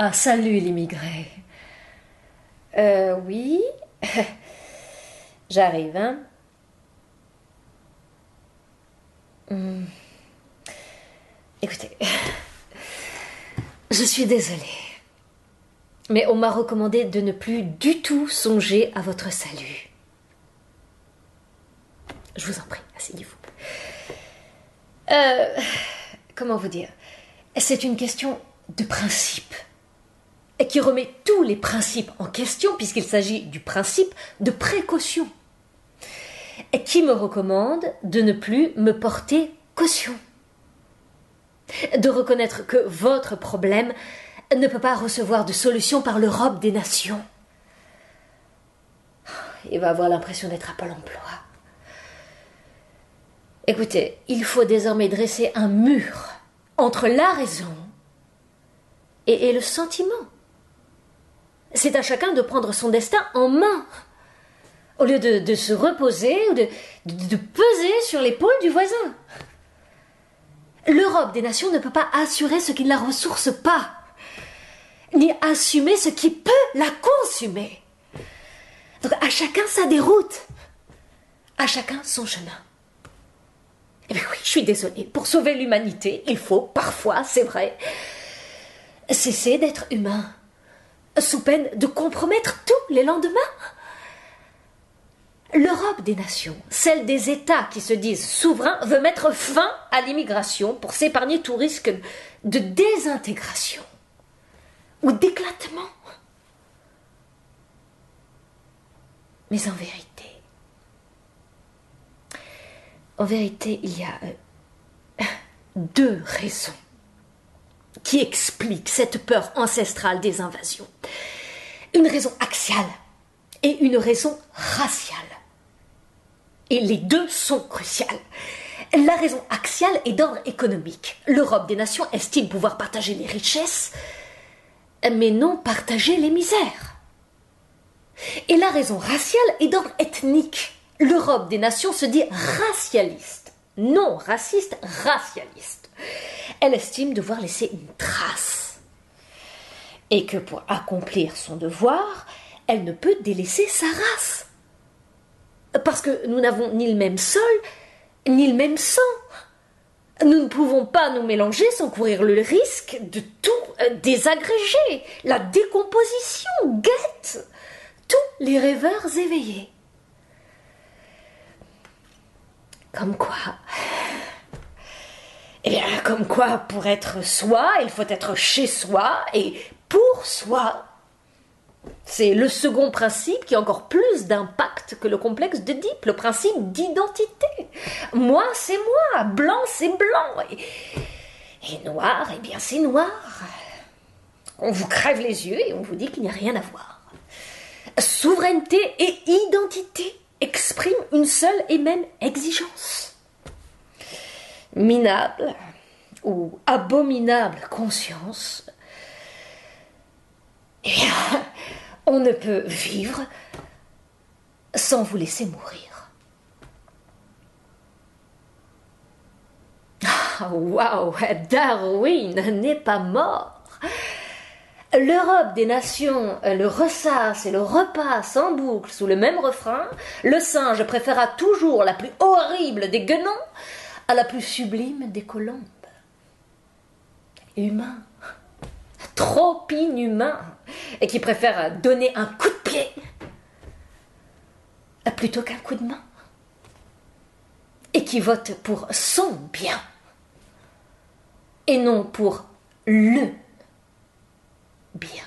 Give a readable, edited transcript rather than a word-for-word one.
Ah, salut l'immigré. Oui. J'arrive, hein. Hmm. Écoutez, je suis désolée. Mais on m'a recommandé de ne plus du tout songer à votre salut. Je vous en prie, asseyez-vous. Comment vous dire? C'est une question de principe. Et qui remet tous les principes en question, puisqu'il s'agit du principe de précaution. Et qui me recommande de ne plus me porter caution. De reconnaître que votre problème ne peut pas recevoir de solution par l'Europe des nations. Il va avoir l'impression d'être à Pôle emploi. Écoutez, il faut désormais dresser un mur entre la raison et le sentiment. C'est à chacun de prendre son destin en main, au lieu de se reposer ou de peser sur l'épaule du voisin. L'Europe des nations ne peut pas assurer ce qui ne la ressource pas, ni assumer ce qui peut la consumer. Donc à chacun sa déroute, à chacun son chemin. Eh bien oui, je suis désolée, pour sauver l'humanité, il faut parfois, c'est vrai, cesser d'être humain, sous peine de compromettre tous les lendemains. L'Europe des nations, celle des États qui se disent souverains, veut mettre fin à l'immigration pour s'épargner tout risque de désintégration ou d'éclatement. Mais en vérité, il y a deux raisons qui expliquent cette peur ancestrale des invasions. Une raison axiale et une raison raciale. Et les deux sont cruciales. La raison axiale est d'ordre économique. L'Europe des nations estime pouvoir partager les richesses, mais non partager les misères. Et la raison raciale est d'ordre ethnique. L'Europe des nations se dit racialiste, non raciste, racialiste. Elle estime devoir laisser une trace. Et que pour accomplir son devoir, elle ne peut délaisser sa race. Parce que nous n'avons ni le même sol, ni le même sang. Nous ne pouvons pas nous mélanger sans courir le risque de tout désagréger. La décomposition guette tous les rêveurs éveillés. Comme quoi... Eh bien, comme quoi, pour être soi, il faut être chez soi et pour soi. C'est le second principe qui a encore plus d'impact que le complexe d'Oedipe, le principe d'identité. Moi, c'est moi, blanc, c'est blanc, et noir, eh bien, c'est noir. On vous crève les yeux et on vous dit qu'il n'y a rien à voir. Souveraineté et identité expriment une seule et même exigence. Minable ou abominable conscience, eh bien, on ne peut vivre sans vous laisser mourir. Ah, waouh, Darwin n'est pas mort. L'Europe des nations le ressasse et le repasse en boucle sous le même refrain. Le singe préféra toujours la plus horrible des guenons à la plus sublime des colombes. Humain, trop inhumain, et qui préfère donner un coup de pied plutôt qu'un coup de main, et qui vote pour son bien et non pour le bien.